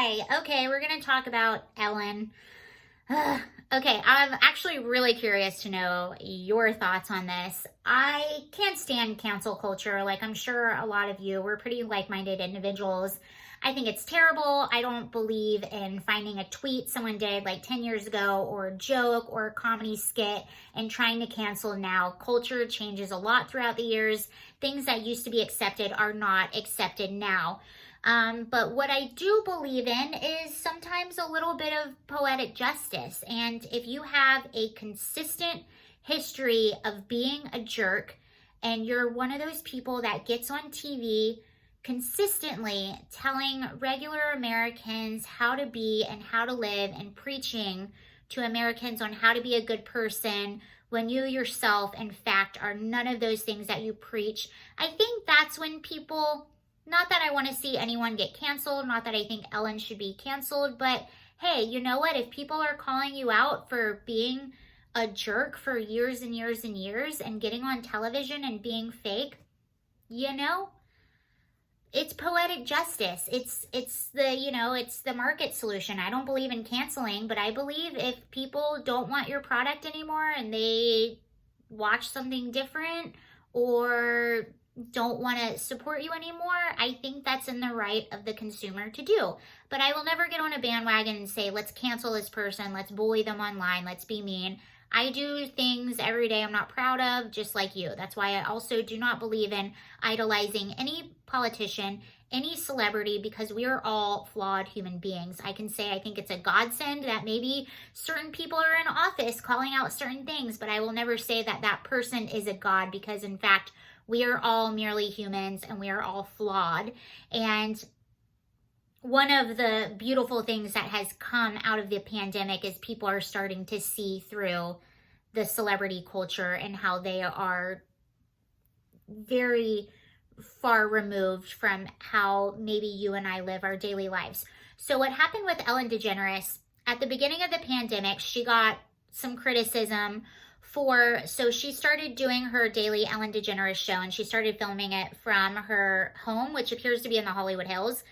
Hi. Okay, we're going to talk about Ellen. Okay, I'm actually really curious to know your thoughts on this. I can't stand cancel culture. Like, I'm sure a lot of you, we're pretty like-minded individuals. I think it's terrible. I don't believe in finding a tweet someone did like 10 years ago, or a joke or a comedy skit, and trying to cancel now. Culture changes a lot throughout the years. Things that used to be accepted are not accepted now. But what I do believe in is sometimes a little bit of poetic justice. And if you have a consistent history of being a jerk, and you're one of those people that gets on TV consistently telling regular Americans how to be and how to live, and preaching to Americans on how to be a good person, when you yourself, in fact, are none of those things that you preach, I think that's when people... Not that I want to see anyone get canceled, not that I think Ellen should be canceled, but hey, you know what? If people are calling you out for being a jerk for years and years and years and getting on television and being fake, you know, it's poetic justice. It's the market solution. I don't believe in canceling, but I believe if people don't want your product anymore and they watch something different, or don't want to support you anymore, I think that's in the right of the consumer to do. But I will never get on a bandwagon and say, let's cancel this person, let's bully them online, let's be mean. I do things every day I'm not proud of, just like you. That's why I also do not believe in idolizing any politician, any celebrity, because we are all flawed human beings. I can say I think it's a godsend that maybe certain people are in office calling out certain things, but I will never say that that person is a god, because in fact, we are all merely humans and we are all flawed. And one of the beautiful things that has come out of the pandemic is people are starting to see through the celebrity culture and how they are very far removed from how maybe you and I live our daily lives. So what happened with Ellen DeGeneres, at the beginning of the pandemic, she got some criticism so she started doing her daily Ellen DeGeneres show, and she started filming it from her home, which appears to be in the Hollywood Hills.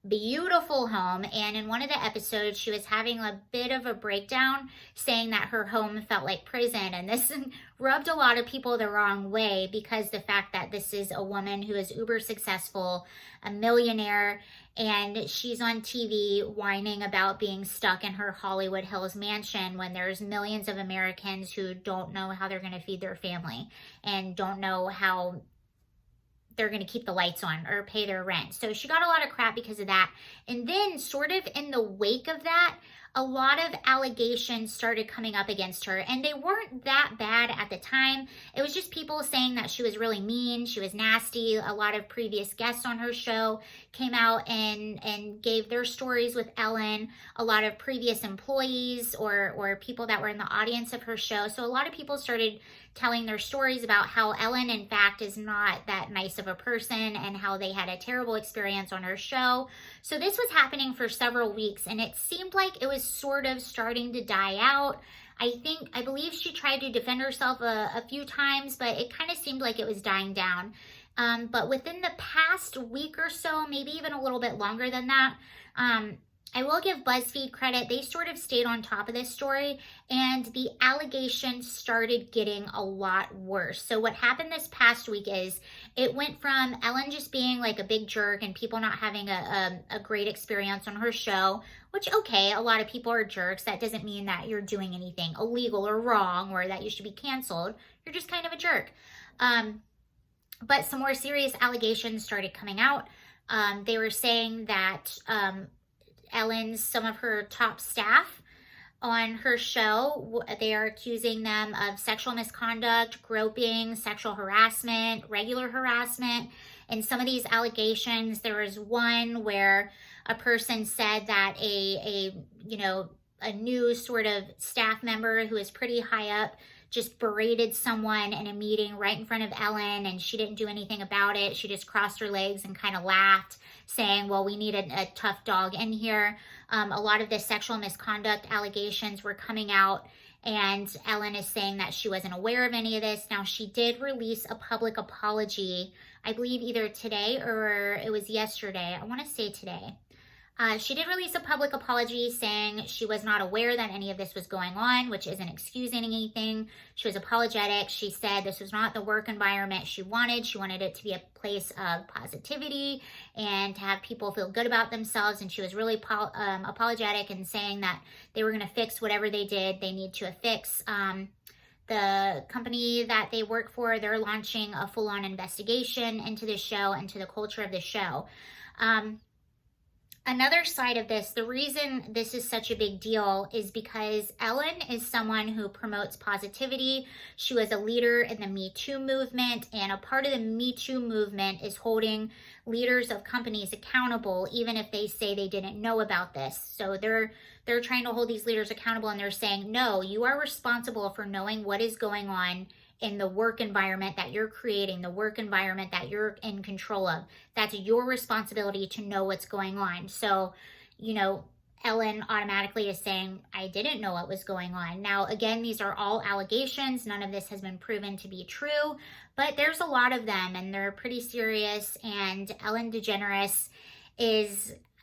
Beautiful home. And in one of the episodes, she was having a bit of a breakdown, saying that her home felt like prison. And this rubbed a lot of people the wrong way, because the fact that this is a woman who is uber successful, a millionaire, and she's on TV whining about being stuck in her Hollywood Hills mansion when there's millions of Americans who don't know how they're going to feed their family and don't know how they're going to keep the lights on or pay their rent. So she got a lot of crap because of that. And then sort of in the wake of that, a lot of allegations started coming up against her, and they weren't that bad at the time. It was just people saying that she was really mean, she was nasty. A lot of previous guests on her show came out and gave their stories with Ellen. A lot of previous employees or people that were in the audience of her show. So a lot of people started telling their stories about how Ellen, in fact, is not that nice of a person, and how they had a terrible experience on her show. So this was happening for several weeks, and it seemed like it was sort of starting to die out. I believe she tried to defend herself a few times, but it kind of seemed like it was dying down. But within the past week or so, maybe even a little bit longer than that, I will give BuzzFeed credit. They sort of stayed on top of this story, and the allegations started getting a lot worse. So what happened this past week is it went from Ellen just being like a big jerk and people not having a great experience on her show, which, okay, a lot of people are jerks. That doesn't mean that you're doing anything illegal or wrong or that you should be canceled. You're just kind of a jerk. But some more serious allegations started coming out. They were saying that some of her top staff on her show, they are accusing them of sexual misconduct, groping, sexual harassment, regular harassment. And some of these allegations, there was one where a person said that a new sort of staff member who is pretty high up just berated someone in a meeting right in front of Ellen, and she didn't do anything about it. She just crossed her legs and kind of laughed, saying, well, we need a tough dog in here. A lot of the sexual misconduct allegations were coming out, and Ellen is saying that she wasn't aware of any of this. Now, she did release a public apology, I believe either today or it was yesterday. I want to say today. She did release a public apology saying she was not aware that any of this was going on, which isn't excusing anything. She was apologetic. She said this was not the work environment she wanted. She wanted it to be a place of positivity and to have people feel good about themselves. And she was really apologetic and saying that they were going to fix whatever they did. They need to fix. The company that they work for, they're launching a full-on investigation into the show and to the culture of the show. Another side of this, the reason this is such a big deal is because Ellen is someone who promotes positivity. She was a leader in the Me Too movement, and a part of the Me Too movement is holding leaders of companies accountable, even if they say they didn't know about this. So they're trying to hold these leaders accountable, and they're saying, no, you are responsible for knowing what is going on in the work environment that you're creating, the work environment that you're in control of. That's your responsibility to know what's going on. So, Ellen automatically is saying, I didn't know what was going on. Now, again, these are all allegations. None of this has been proven to be true, but there's a lot of them, and they're pretty serious. And Ellen DeGeneres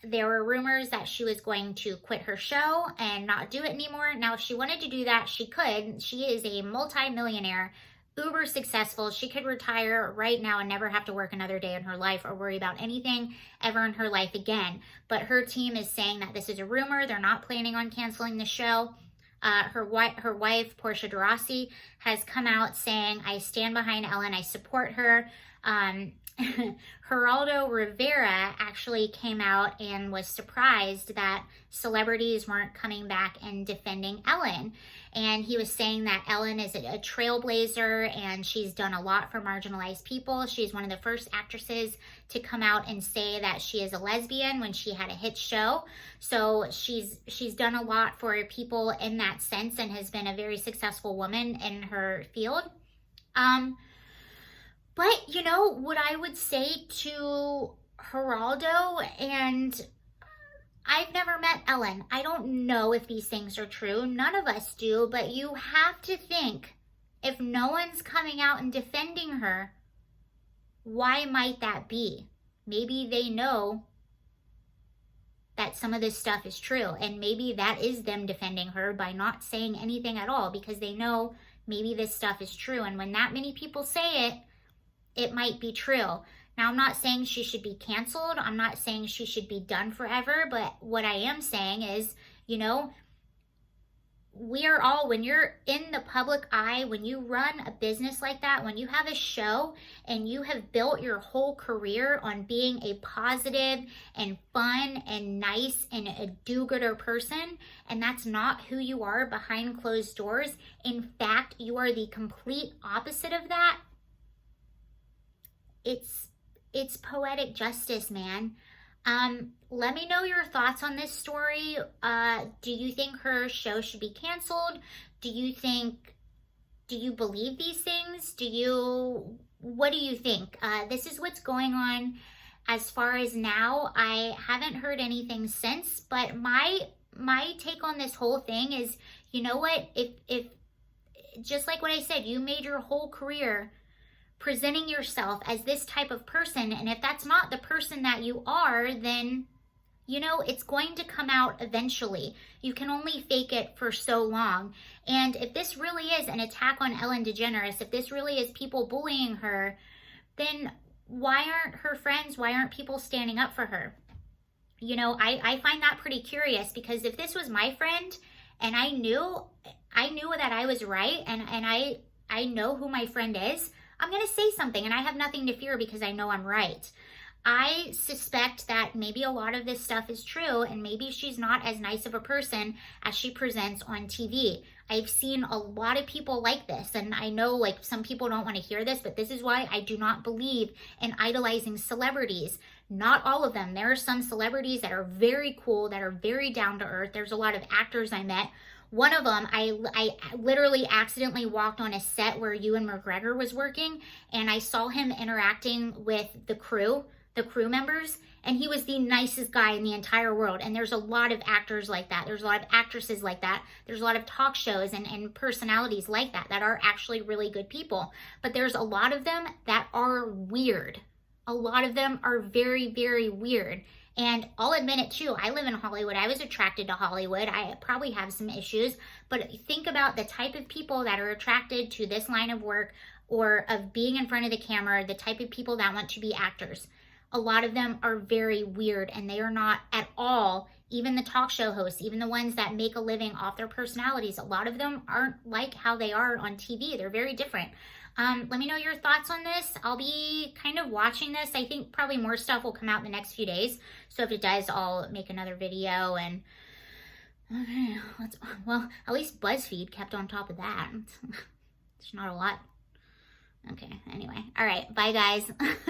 there were rumors that she was going to quit her show and not do it anymore. Now, if she wanted to do that, she could. She is a multi-millionaire, uber successful. She could retire right now and never have to work another day in her life or worry about anything ever in her life again. But her team is saying that this is a rumor. They're not planning on canceling the show. Her wife, Portia de Rossi, has come out saying, I stand behind Ellen. I support her. Geraldo Rivera actually came out and was surprised that celebrities weren't coming back and defending Ellen. And he was saying that Ellen is a trailblazer and she's done a lot for marginalized people. She's one of the first actresses to come out and say that she is a lesbian when she had a hit show. So she's done a lot for people in that sense and has been a very successful woman in her field. But, what I would say to Geraldo, and I've never met Ellen. I don't know if these things are true. None of us do, but you have to think, if no one's coming out and defending her, why might that be? Maybe they know that some of this stuff is true, and maybe that is them defending her by not saying anything at all because they know maybe this stuff is true. And when that many people say it, it might be true. Now, I'm not saying she should be canceled. I'm not saying she should be done forever. But what I am saying is, we are all, when you're in the public eye, when you run a business like that, when you have a show and you have built your whole career on being a positive and fun and nice and a do-gooder person, and that's not who you are behind closed doors. In fact, you are the complete opposite of that. It's poetic justice, man. Let me know your thoughts on this story. Do you think her show should be canceled? Do you believe these things? What do you think? This is what's going on as far as now. I haven't heard anything since, but my take on this whole thing is, you know what? If just like what I said, you made your whole career presenting yourself as this type of person, and if that's not the person that you are, then it's going to come out eventually. You can only fake it for so long. And if this really is an attack on Ellen DeGeneres, if this really is people bullying her, then why aren't her friends, why aren't people standing up for her? I find that pretty curious, because if this was my friend and I knew that I was right, and I know who my friend is, I'm going to say something, and I have nothing to fear because I know I'm right. I suspect that maybe a lot of this stuff is true, and maybe she's not as nice of a person as she presents on TV. I've seen a lot of people like this, and I know some people don't want to hear this, but this is why I do not believe in idolizing celebrities. Not all of them. There are some celebrities that are very cool, that are very down to earth. There's a lot of actors I met. One of them, I literally accidentally walked on a set where Ewan McGregor was working, and I saw him interacting with the crew members, and he was the nicest guy in the entire world. And there's a lot of actors like that. There's a lot of actresses like that. There's a lot of talk shows and personalities like that are actually really good people. But there's a lot of them that are weird. A lot of them are very, very weird. And I'll admit it too. I live in Hollywood. I was attracted to Hollywood. I probably have some issues, but think about the type of people that are attracted to this line of work or of being in front of the camera, the type of people that want to be actors. A lot of them are very weird, and they are not at all, even the talk show hosts, even the ones that make a living off their personalities, a lot of them aren't like how they are on TV. They're very different. Let me know your thoughts on this. I'll be kind of watching this. I think probably more stuff will come out in the next few days. So if it does, I'll make another video. And okay, well, at least BuzzFeed kept on top of that. It's not a lot. Okay, anyway. All right, bye guys.